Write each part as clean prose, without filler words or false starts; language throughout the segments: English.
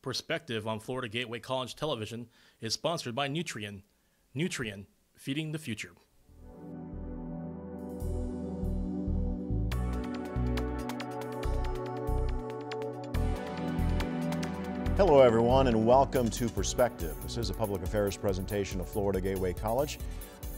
Perspective on Florida Gateway College Television is sponsored by Nutrien. Nutrien, feeding the future. Hello everyone and welcome to Perspective. This is a public affairs presentation of Florida Gateway College.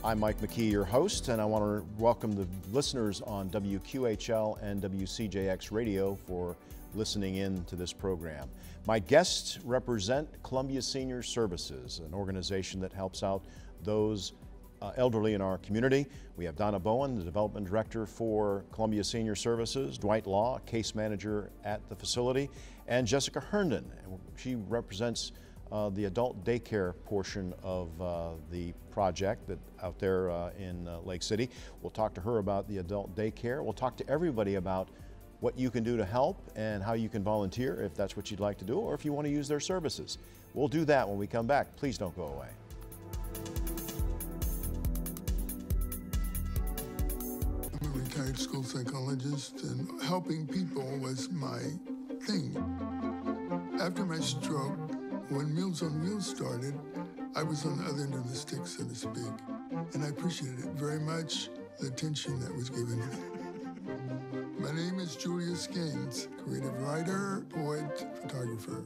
I'm Mike McKee, your host, and I want to welcome the listeners on WQHL and WCJX radio for listening in to this program. My guests represent Columbia Senior Services, an organization that helps out those elderly in our community. We have Donna Bowen, the Development Director for Columbia Senior Services, Dwight Law, Case Manager at the facility, and Jessica Herndon. She represents the adult daycare portion of the project that out there in Lake City. We'll talk to her about the adult daycare. We'll talk to everybody about what you can do to help and how you can volunteer if that's what you'd like to do, or if you want to use their services. We'll do that when we come back. Please don't go away. I'm a retired school psychologist, and helping people was my thing. After my stroke, when Meals on Wheels started, I was on the other end of the stick, so to speak. And I appreciated it very much, the attention that was given. My name is Julius Gaines, creative writer, poet, photographer.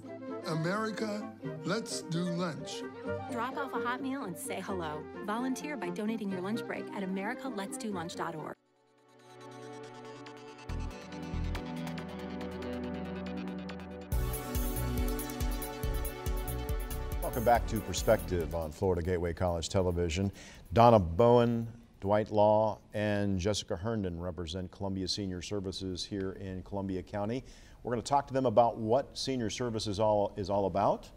America, let's do lunch. Drop off a hot meal and say hello. Volunteer by donating your lunch break at americaletsdolunch.org. Welcome back to Perspective on Florida Gateway College Television. Donna Bowen, Dwight Law, and Jessica Herndon represent Columbia Senior Services here in Columbia County. We're going to talk to them about what Senior Services is all about.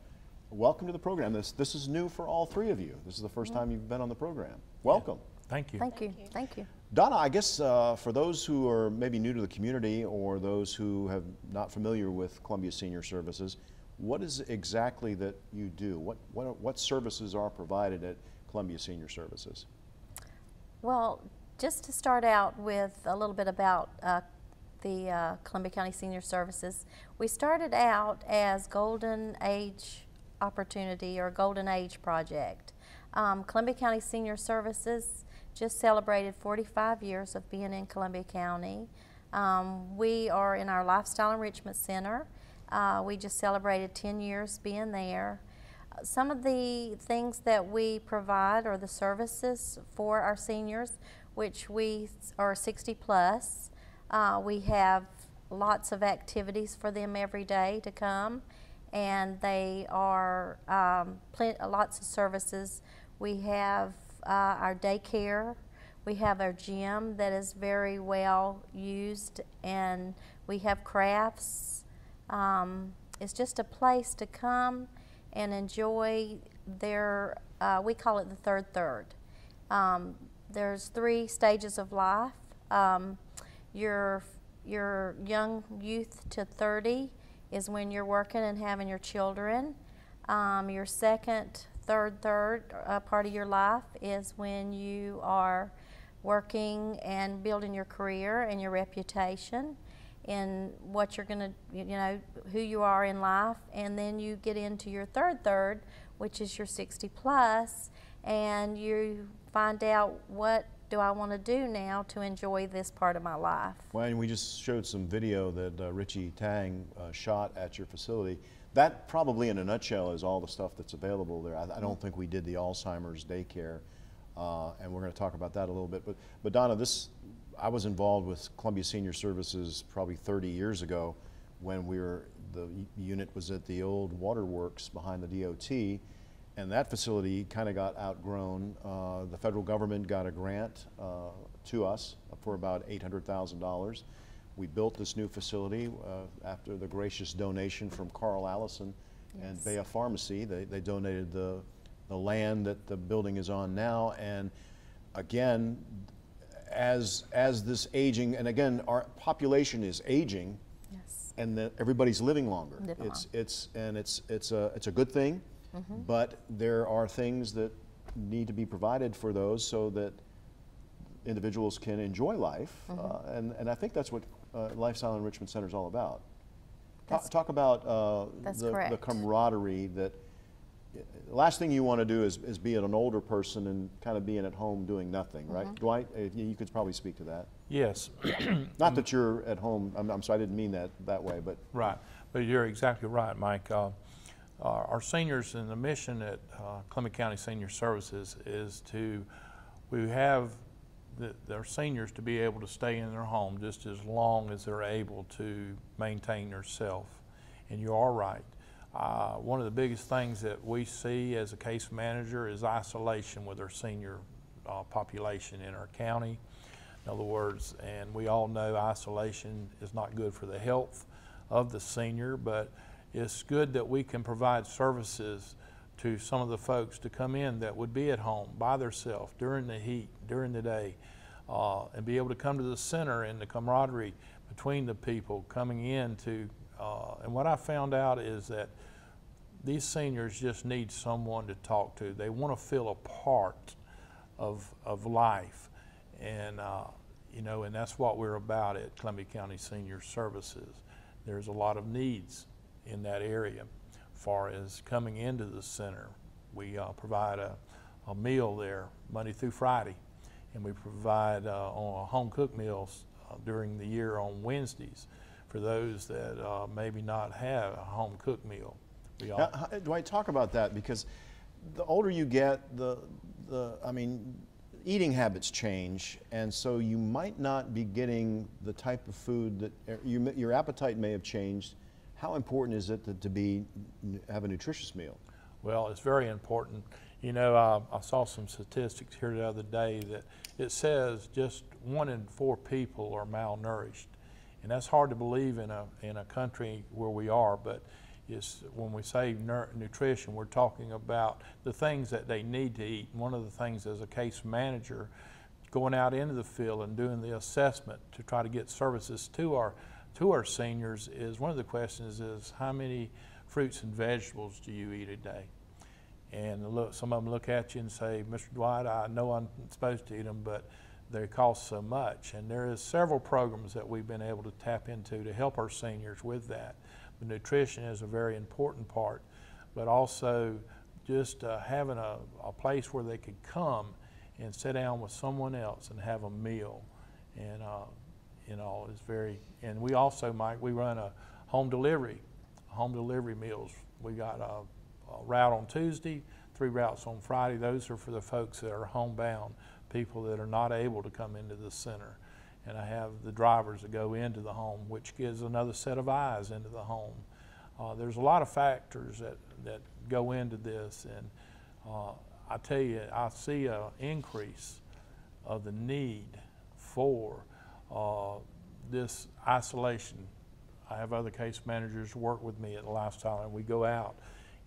Welcome to the program. This is new for all three of you. This is the first time you've been on the program. Welcome. Thank you. Thank you. Thank you. Donna, I guess for those who are maybe new to the community or those who have not familiar with Columbia Senior Services, what is exactly that you do? What services are provided at Columbia Senior Services? Well, just to start out with a little bit about the Columbia County Senior Services, we started out as Golden Age Opportunity or Golden Age Project. Columbia County Senior Services just celebrated 45 years of being in Columbia County. We are in our Lifestyle Enrichment Center. We just celebrated 10 years being there. Some of the things that we provide are the services for our seniors, which we are 60 plus. We have lots of activities for them every day to come, and they are lots of services. We have our daycare. We have our gym that is very well used, and we have crafts. It's just a place to come and enjoy their, we call it the third. There's 3 stages of life. Your young youth to 30 is when you're working and having your children. Your second, third part of your life is when you are working and building your career and your reputation in what you're going to, who you are in life. And then you get into your third, which is your 60 plus, and you find out, what do I want to do now to enjoy this part of my life? Well, and we just showed some video that Richie Tang shot at your facility. That probably in a nutshell is all the stuff that's available there. I don't think we did the Alzheimer's daycare, and we're going to talk about that a little bit. But Donna, I was involved with Columbia Senior Services probably 30 years ago when the unit was at the old waterworks behind the DOT, and that facility kind of got outgrown. The federal government got a grant to us for about $800,000. We built this new facility after the gracious donation from Carl Allison and Baya Pharmacy. They donated the land that the building is on now, and again, as this aging, and again, our population is aging, and everybody's living longer. It's a good thing, but there are things that need to be provided for those so that individuals can enjoy life, and I think that's what Lifestyle Enrichment Center is all about. Talk about correct. the camaraderie that. The last thing you want to do is be an older person and kind of being at home doing nothing, right? Dwight, you could probably speak to that. Yes. Not that you're at home. I'm sorry, I didn't mean that way, but Right, but you're exactly right, Mike. Our seniors, and the mission at Clement County Senior Services is we have their seniors to be able to stay in their home just as long as they're able to maintain their self. And you are right. One of the biggest things that we see as a case manager is isolation with our senior population in our county. In other words, and we all know isolation is not good for the health of the senior, but it's good that we can provide services to some of the folks to come in that would be at home by themselves during the heat, during the day, and be able to come to the center, and the camaraderie between the people coming in to, and what I found out is that these seniors just need someone to talk to. They want to feel a part of life, and you know, and that's what we're about at Columbia County Senior Services. There's a lot of needs in that area. As far as coming into the center, we provide a meal there Monday through Friday, and we provide on home cooked meals during the year on Wednesdays for those that maybe not have a home cooked meal. Dwight, talk about that, because the older you get, I mean, eating habits change, and so you might not be getting the type of food that your appetite may have changed. How important is it to have a nutritious meal? Well, it's very important. You know, I saw some statistics here the other day that it says just 1 in 4 people are malnourished, and that's hard to believe in a country where we are, but when we say nutrition, we're talking about the things that they need to eat. One of the things as a case manager, going out into the field and doing the assessment to try to get services to our seniors, is one of the questions is, how many fruits and vegetables do you eat a day? And some of them look at you and say, Mr. Dwight, I know I'm supposed to eat them, but they cost so much. And there is several programs that we've been able to tap into to help our seniors with that. But nutrition is a very important part, but also just having a place where they could come and sit down with someone else and have a meal, and you know, is very. And we also, Mike, we run a home delivery meals. We got a route on Tuesday, 3 routes on Friday. Those are for the folks that are homebound, people that are not able to come into the center. And I have the drivers that go into the home, which gives another set of eyes into the home. There's a lot of factors that go into this, and I tell you, I see an increase of the need for this isolation. I have other case managers work with me at Lifestyle, and we go out,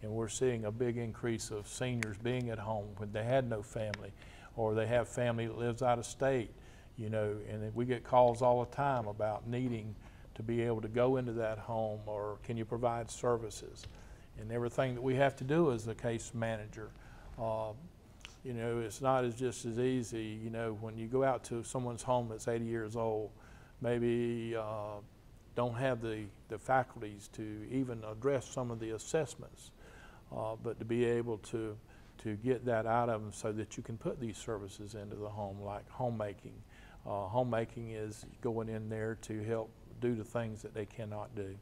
and we're seeing a big increase of seniors being at home when they had no family, or they have family that lives out of state. You know, and we get calls all the time about needing to be able to go into that home, or can you provide services? And everything that we have to do as a case manager, you know, it's not just as easy. You know, when you go out to someone's home that's 80 years old, maybe don't have the faculties to even address some of the assessments, but to be able to get that out of them so that you can put these services into the home, like homemaking. Homemaking is going in there to help do the things that they cannot do.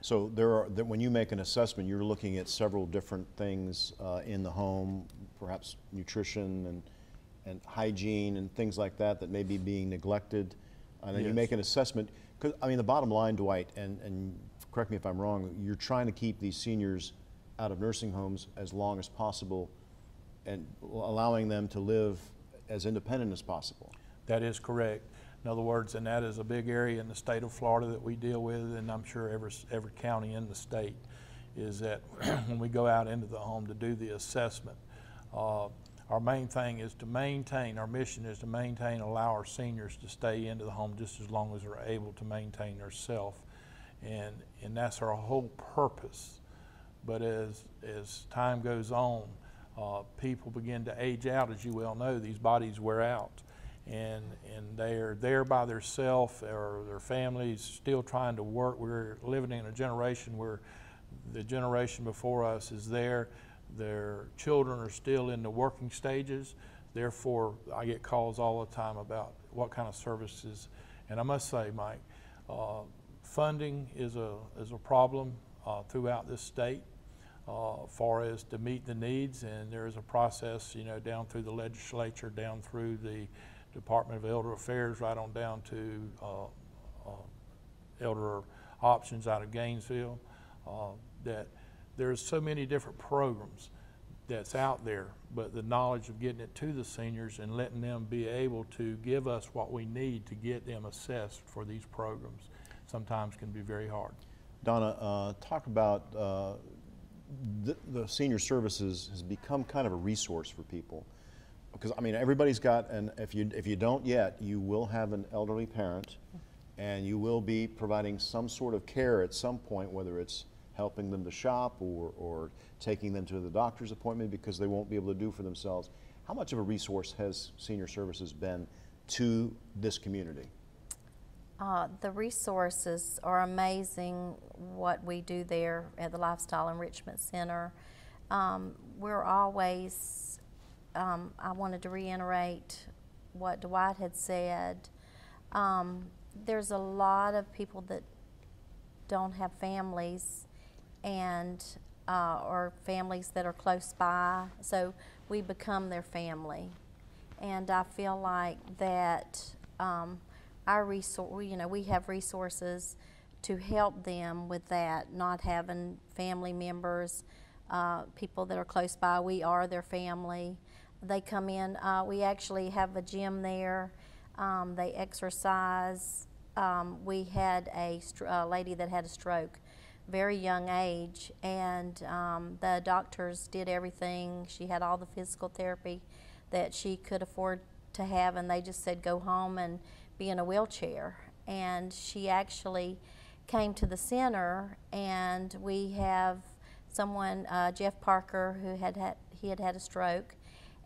So when you make an assessment, you're looking at several different things in the home, perhaps nutrition and hygiene and things like that may be being neglected. And then you make an assessment. 'Cause, I mean, the bottom line, Dwight, and correct me if I'm wrong, you're trying to keep these seniors out of nursing homes as long as possible and allowing them to live as independent as possible. That is correct. In other words, and that is a big area in the state of Florida that we deal with, and I'm sure every county in the state, is that when we go out into the home to do the assessment, our main thing is to maintain, our mission is to maintain, allow our seniors to stay into the home just as long as they're able to maintain their self. And that's our whole purpose. But as time goes on, people begin to age out, as you well know. These bodies wear out. and they're there by themselves or their families still trying to work. We're living in a generation where the generation before us is there. Their children are still in the working stages. Therefore, I get calls all the time about what kind of services. And I must say, Mike, funding is a problem throughout this state. Far as to meet the needs, and there is a process, you know, down through the legislature, down through the Department of Elder Affairs, right on down to Elder Options out of Gainesville, that there's so many different programs that's out there, but the knowledge of getting it to the seniors and letting them be able to give us what we need to get them assessed for these programs sometimes can be very hard. Donna, talk about the senior services has become kind of a resource for people, because I mean everybody's got, and if you don't yet, you will have an elderly parent, and you will be providing some sort of care at some point, whether it's helping them to shop or taking them to the doctor's appointment because they won't be able to do for themselves. How much of a resource has senior services been to this community? The resources are amazing, what we do there at the Lifestyle Enrichment Center. We're always, I wanted to reiterate what Dwight had said. There's a lot of people that don't have families and or families that are close by, so we become their family. And I feel like that our we have resources to help them with that, not having family members, people that are close by. We are their family. They come in. We actually have a gym there. They exercise. We had a lady that had a stroke, very young age, and the doctors did everything. She had all the physical therapy that she could afford to have, and they just said go home and be in a wheelchair. And she actually came to the center, and we have someone, Jeff Parker, who had had a stroke,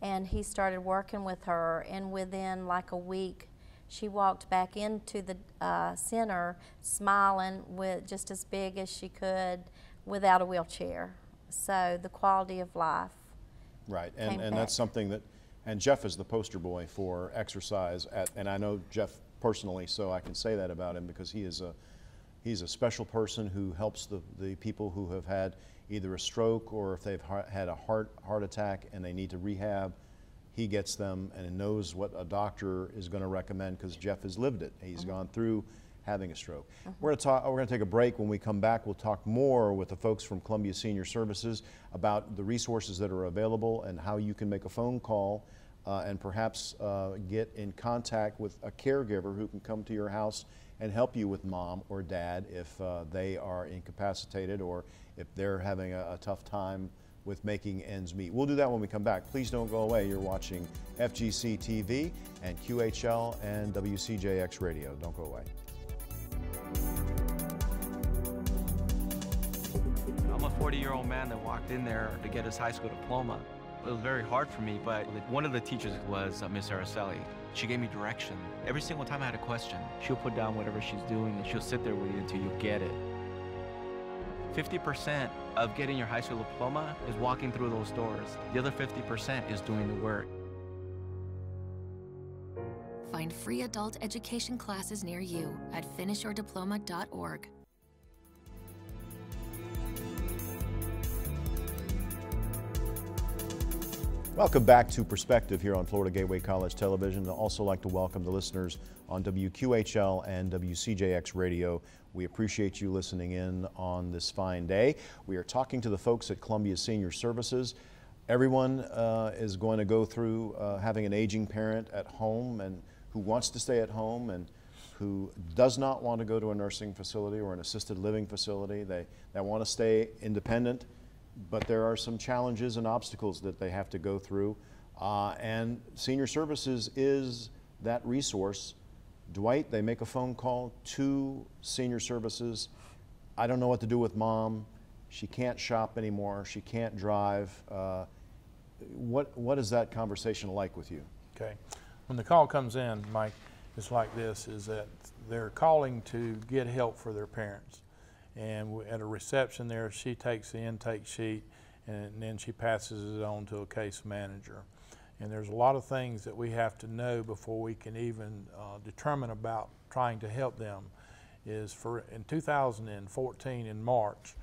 and he started working with her, and within like a week she walked back into the center smiling, with just as big as she could without a wheelchair. So the quality of life. Right, and that's something that, and Jeff is the poster boy for exercise, and I know Jeff personally, so I can say that about him because he's a special person who helps the people who have had either a stroke or if they've had a heart attack and they need to rehab. He gets them and knows what a doctor is going to recommend because Jeff has lived it. He's gone through having a stroke. We're going to take a break. When we come back, we'll talk more with the folks from Columbia Senior Services about the resources that are available and how you can make a phone call and perhaps get in contact with a caregiver who can come to your house and help you with mom or dad if they are incapacitated or if they're having a tough time with making ends meet. We'll do that when we come back. Please don't go away. You're watching FGC TV and QHL and WCJX Radio. Don't go away. I'm a 40-year-old man that walked in there to get his high school diploma. It was very hard for me, but one of the teachers was Miss Araceli. She gave me direction. Every single time I had a question, she'll put down whatever she's doing and she'll sit there with you until you get it. 50% of getting your high school diploma is walking through those doors. The other 50% is doing the work. Find free adult education classes near you at finishyourdiploma.org. Welcome back to Perspective here on Florida Gateway College Television. I'd also like to welcome the listeners on WQHL and WCJX Radio. We appreciate you listening in on this fine day. We are talking to the folks at Columbia Senior Services. Everyone is going to go through having an aging parent at home and who wants to stay at home and who does not want to go to a nursing facility or an assisted living facility. They want to stay independent, but there are some challenges and obstacles that they have to go through. And Senior Services is that resource. Dwight, they make a phone call to Senior Services. I don't know what to do with mom. She can't shop anymore. She can't drive. What is that conversation like with you? Okay. when the call comes in, Mike, it's like this, is that they're calling to get help for their parents. And at a reception there, she takes the intake sheet and then she passes it on to a case manager. And there's a lot of things that we have to know before we can even determine about trying to help them. In 2014 in March,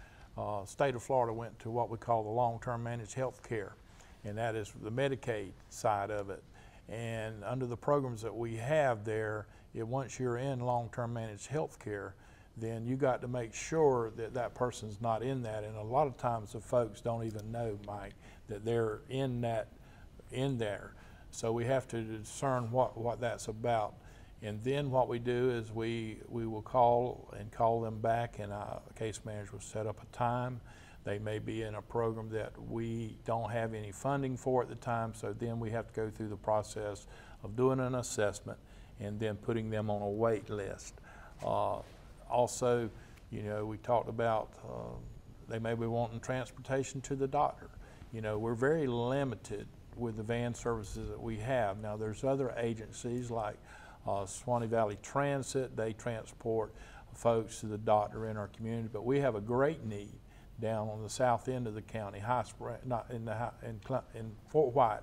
state of Florida went to what we call the long-term managed health care, and that is the Medicaid side of it. And under the programs that we have there, once you're in long-term managed health care, then you got to make sure that that person's not in that. And a lot of times the folks don't even know, Mike, that they're in there. So we have to discern what that's about. And then what we do is we will call them back, and a case manager will set up a time. They may be in a program that we don't have any funding for at the time, so then we have to go through the process of doing an assessment and then putting them on a wait list. Also, you know, we talked about they may be wanting transportation to the doctor. You know, we're very limited with the van services that we have. Now, there's other agencies like Swanee Valley Transit. They transport folks to the doctor in our community, but we have a great need down on the south end of the county, in Fort White,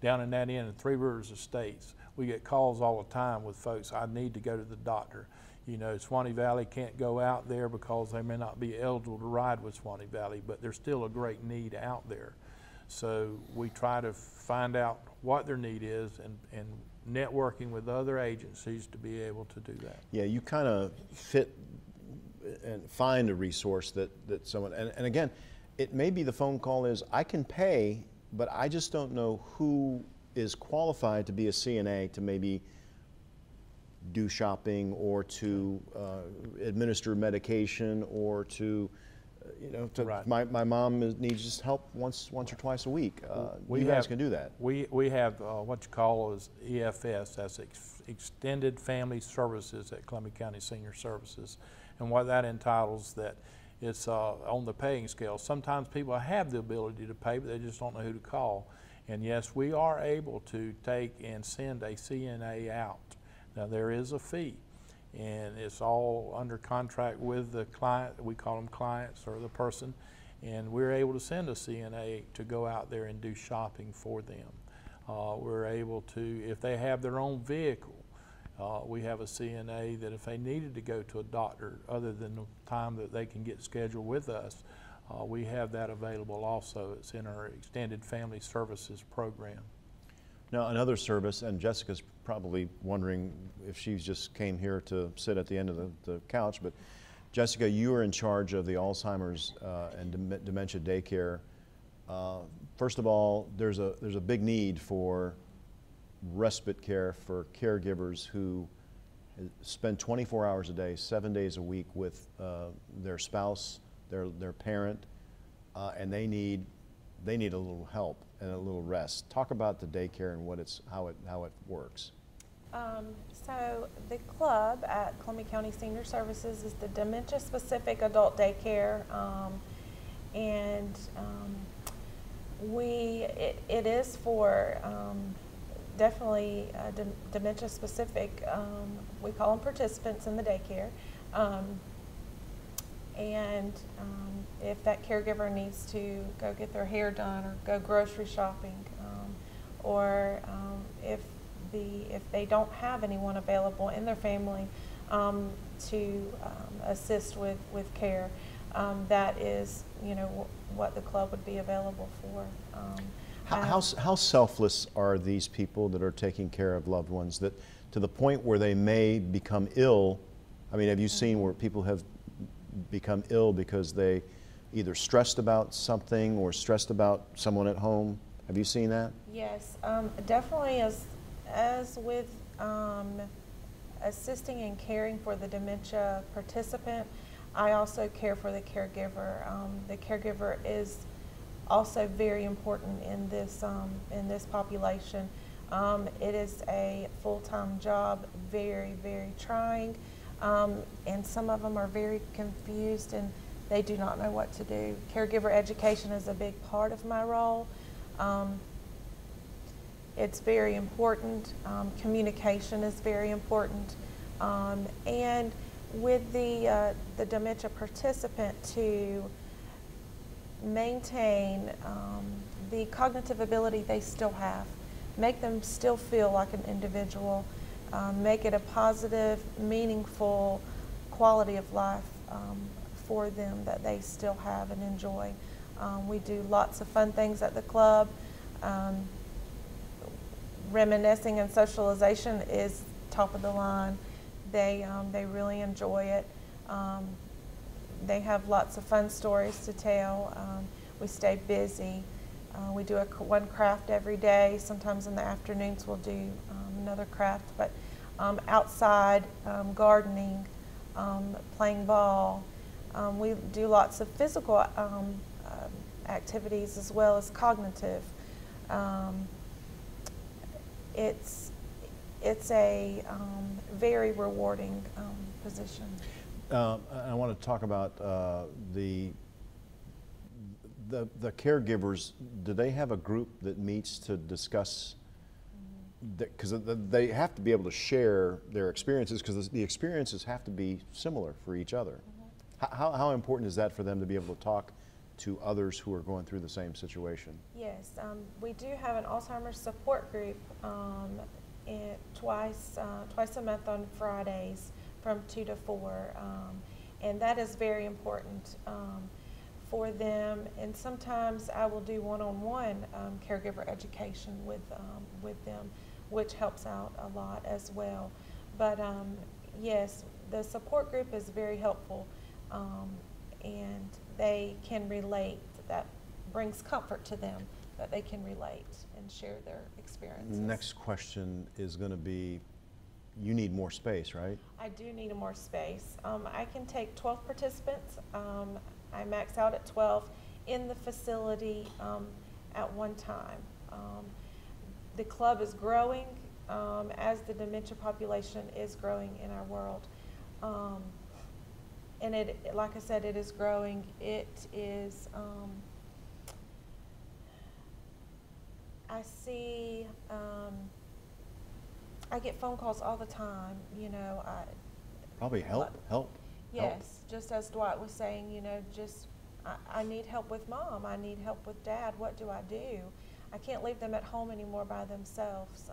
down in that end, in Three Rivers Estates. We get calls all the time with folks, I need to go to the doctor. You know, Swanee Valley can't go out there because they may not be eligible to ride with Swanee Valley, but there's still a great need out there. So we try to find out what their need is and networking with other agencies to be able to do that. Yeah, you kind of fit and find a resource that someone, and again, it may be the phone call is, I can pay, but I just don't know who is qualified to be a CNA to maybe do shopping or to administer medication or to, you know, Right. my mom needs just help once or twice a week. You guys can do that. We have what you call as EFS, that's Extended Family Services at Columbia County Senior Services. And what that entitles, that it's on the paying scale. Sometimes people have the ability to pay, but they just don't know who to call. And yes, we are able to take and send a CNA out. Now, there is a fee, and it's all under contract with the client. We call them clients or the person, and we're able to send a CNA to go out there and do shopping for them. We're able to, if they have their own vehicle, we have a CNA that if they needed to go to a doctor other than the time that they can get scheduled with us, we have that available also. It's in our Extended Family Services program. Now, another service, and Jessica's probably wondering if she just came here to sit at the end of the couch, but Jessica, you are in charge of the Alzheimer's and Dementia Day Care. First of all, there's a big need for respite care for caregivers who spend 24 hours a day, 7 days a week with their spouse, their parent, and they need a little help and a little rest. Talk about the daycare and how it works. So the club at Columbia County Senior Services is the dementia-specific adult daycare, and it is for definitely dementia-specific. We call them participants in the daycare, and if that caregiver needs to go get their hair done or go grocery shopping, or if they don't have anyone available in their family to assist with care, that is, you know, what the club would be available for. How selfless are these people that are taking care of loved ones, that to the point where they may become ill? I mean, have you seen where people have become ill because they either stressed about something or stressed about someone at home? Have you seen that? Yes, definitely. As with assisting and caring for the dementia participant, I also care for the caregiver. The caregiver is also very important in this population. It is a full-time job, very, very trying, and some of them are very confused and they do not know what to do. Caregiver education is a big part of my role. It's very important. Communication is very important. And with the dementia participant, to maintain the cognitive ability they still have, make them still feel like an individual, make it a positive, meaningful quality of life for them that they still have and enjoy. We do lots of fun things at the club. Reminiscing and socialization is top of the line. They really enjoy it. They have lots of fun stories to tell. We stay busy. We do one craft every day. Sometimes in the afternoons we'll do another craft. But outside, gardening, playing ball. We do lots of physical activities as well as cognitive. It's a very rewarding position. I want to talk about the caregivers. Do they have a group that meets to discuss? Because they have to be able to share their experiences, because the experiences have to be similar for each other. How important is that for them to be able to talk to others who are going through the same situation? Yes, we do have an Alzheimer's support group twice a month on Fridays from 2 to 4, and that is very important for them. And sometimes I will do one-on-one caregiver education with them, which helps out a lot as well. But yes, the support group is very helpful, and they can relate. That brings comfort to them, that they can relate and share their experiences. Next question is going to be, you need more space, right? I do need more space. I can take 12 participants. I max out at 12 in the facility at one time. The club is growing as the dementia population is growing in our world. And like I said, it is growing. It is, I see, I get phone calls all the time, you know. Probably help. Yes, just as Dwight was saying, you know, I need help with mom, I need help with dad, what do I do? I can't leave them at home anymore by themselves.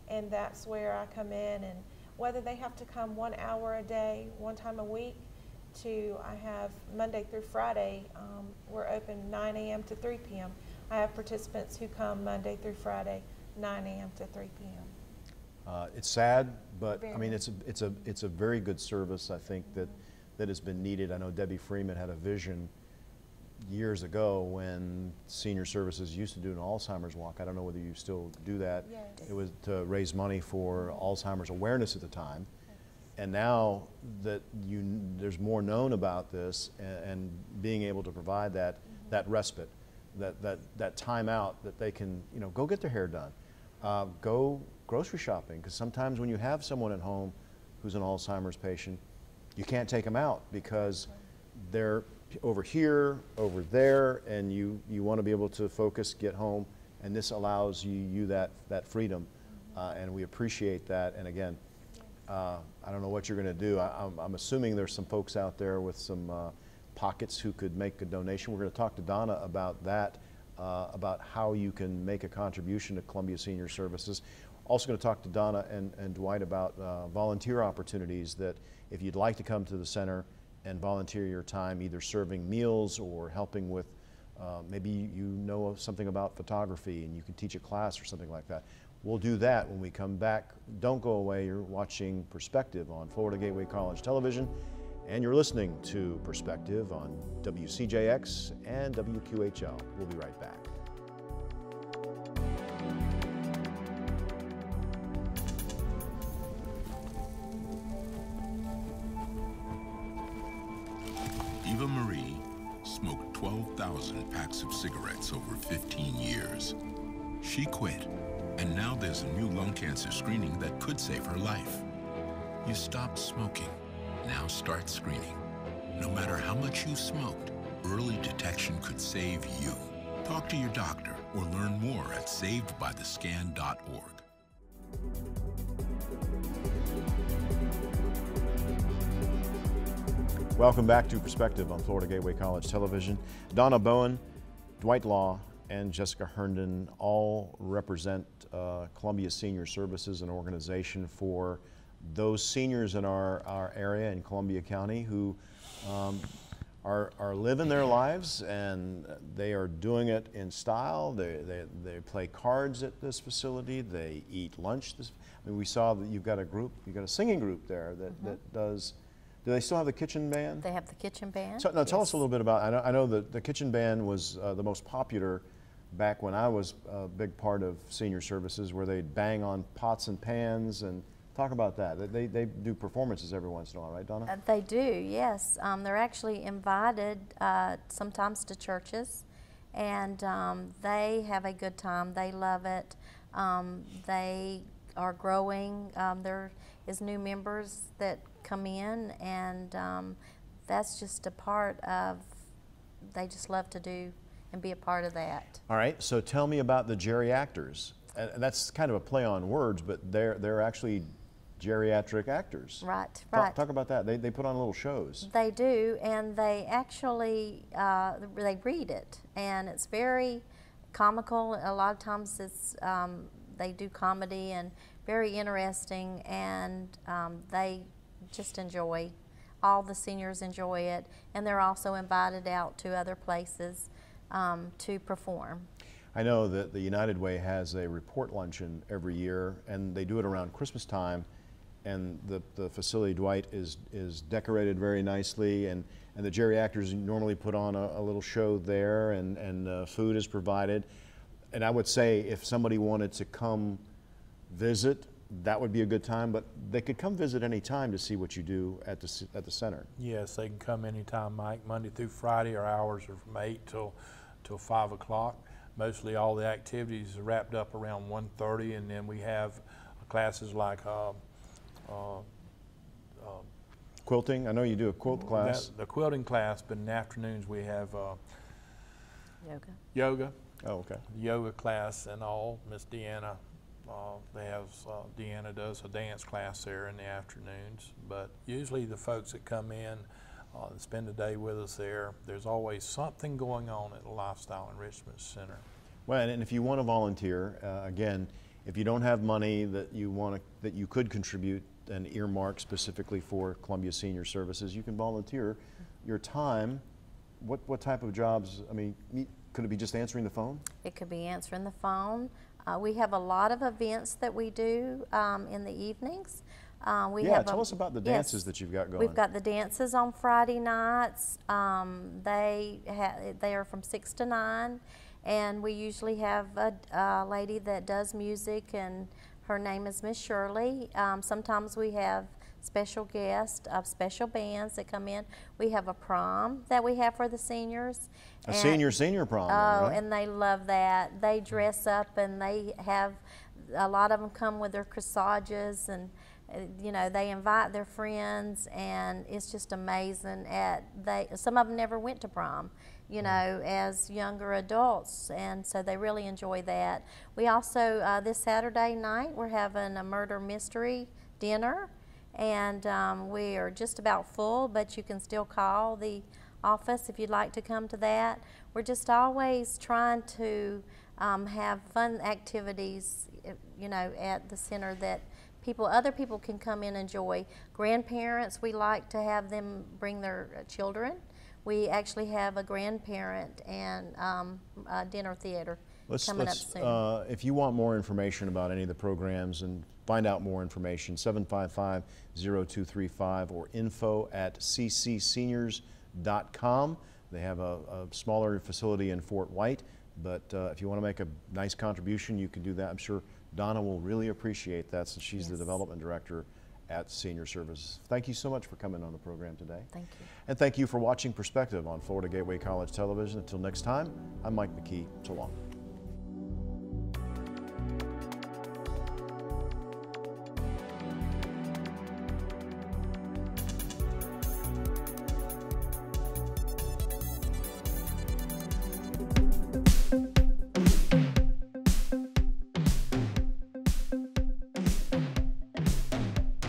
And that's where I come in, and whether they have to come 1 hour a day, one time a week, I have Monday through Friday, we're open 9 a.m. to 3 p.m. I have participants who come Monday through Friday, 9 a.m. to 3 p.m. It's sad, but I mean, it's a very good service, I think, that has been needed. I know Debbie Freeman had a vision years ago when senior services used to do an Alzheimer's walk. I don't know whether you still do that. Yes. It was to raise money for Alzheimer's awareness at the time. And now that there's more known about this, and being able to provide that respite, that time out, that they can, you know, go get their hair done, go grocery shopping, because sometimes when you have someone at home who's an Alzheimer's patient, you can't take them out because they're over here, over there, and you want to be able to focus, get home, and this allows you that freedom, and we appreciate that. And again, I don't know what you're going to do. I'm assuming there's some folks out there with some pockets who could make a donation. We're going to talk to Donna about that, about how you can make a contribution to Columbia Senior Services. Also going to talk to Donna and Dwight about volunteer opportunities, that if you'd like to come to the center and volunteer your time, either serving meals or helping with, maybe you know something about photography and you can teach a class or something like that. We'll do that when we come back. Don't go away. You're watching Perspective on Florida Gateway College Television, and you're listening to Perspective on WCJX and WQHL. We'll be right back. Eva Marie smoked 12,000 packs of cigarettes over 15 years. She quit, and now there's a new lung cancer screening that could save her life. You stopped smoking, now start screening. No matter how much you smoked, early detection could save you. Talk to your doctor or learn more at savedbythescan.org. Welcome back to Perspective on Florida Gateway College Television. Donna Bowen, Dwight Law, and Jessica Herndon all represent Columbia Senior Services, an organization for those seniors in our area in Columbia County who are living their lives, and they are doing it in style. They play cards at this facility. They eat lunch. I mean, we saw that you've got a singing group there that does. Do they still have the kitchen band? They have the kitchen band. So, now tell us a little bit about. I know that the kitchen band was the most popular back when I was a big part of senior services, where they'd bang on pots and pans and. Talk about that. They do performances every once in a while, right, Donna? They do, yes. They're actually invited sometimes to churches, and they have a good time. They love it. They are growing. There is new members that come in, and that's just a part of, they just love to do and be a part of that. All right, so tell me about the geriactors. And that's kind of a play on words, but they're actually geriatric actors. Right. Talk about that. They put on little shows. They do, and they actually they read it, and it's very comical. A lot of times it's they do comedy and very interesting, and they just enjoy. All the seniors enjoy it, and they're also invited out to other places to perform. I know that the United Way has a report luncheon every year, and they do it around Christmas time. And the facility, Dwight, is decorated very nicely, and the geriatrics normally put on a little show there, and food is provided. And I would say if somebody wanted to come visit, that would be a good time, but they could come visit any time to see what you do at the center. Yes, they can come anytime, Mike. Monday through Friday, our hours are from 8 till 5 o'clock. Mostly all the activities are wrapped up around 1:30, and then we have classes like quilting. I know you do a quilt class. The quilting class, but in the afternoons we have yoga. Oh, okay. Yoga class and all. Miss Deanna, Deanna does a dance class there in the afternoons. But usually the folks that come in spend the day with us there, there's always something going on at the Lifestyle Enrichment Center. Well, and if you want to volunteer, again, if you don't have money that you could contribute and earmark specifically for Columbia Senior Services, you can volunteer your time. What type of jobs? I mean, could it be just answering the phone? It could be answering the phone. We have a lot of events that we do in the evenings. Tell us about the dances that you've got going. We've got the dances on Friday nights. They are from 6 to 9, and we usually have a lady that does music, and her name is Miss Shirley. Sometimes we have special guests of special bands that come in. We have a prom that we have for the seniors. A senior prom. Oh, right? And they love that. They dress up, and they have, a lot of them come with their corsages, and you know, they invite their friends, and it's just amazing. Some of them never went to prom, you know, as younger adults, and so they really enjoy that. We also, this Saturday night, we're having a murder mystery dinner, and we are just about full, but you can still call the office if you'd like to come to that. We're just always trying to have fun activities, you know, at the center that other people can come in and enjoy. Grandparents, we like to have them bring their children. We actually have a grandparent and dinner theater coming up soon. If you want more information about any of the programs and find out more information, 755-0235 or info@ccseniors.com. They have a smaller facility in Fort White, but if you want to make a nice contribution, you can do that. I'm sure Donna will really appreciate that, since she's the development director at Senior Services. Thank you so much for coming on the program today. Thank you. And thank you for watching Perspective on Florida Gateway College Television. Until next time, I'm Mike McKee. So long.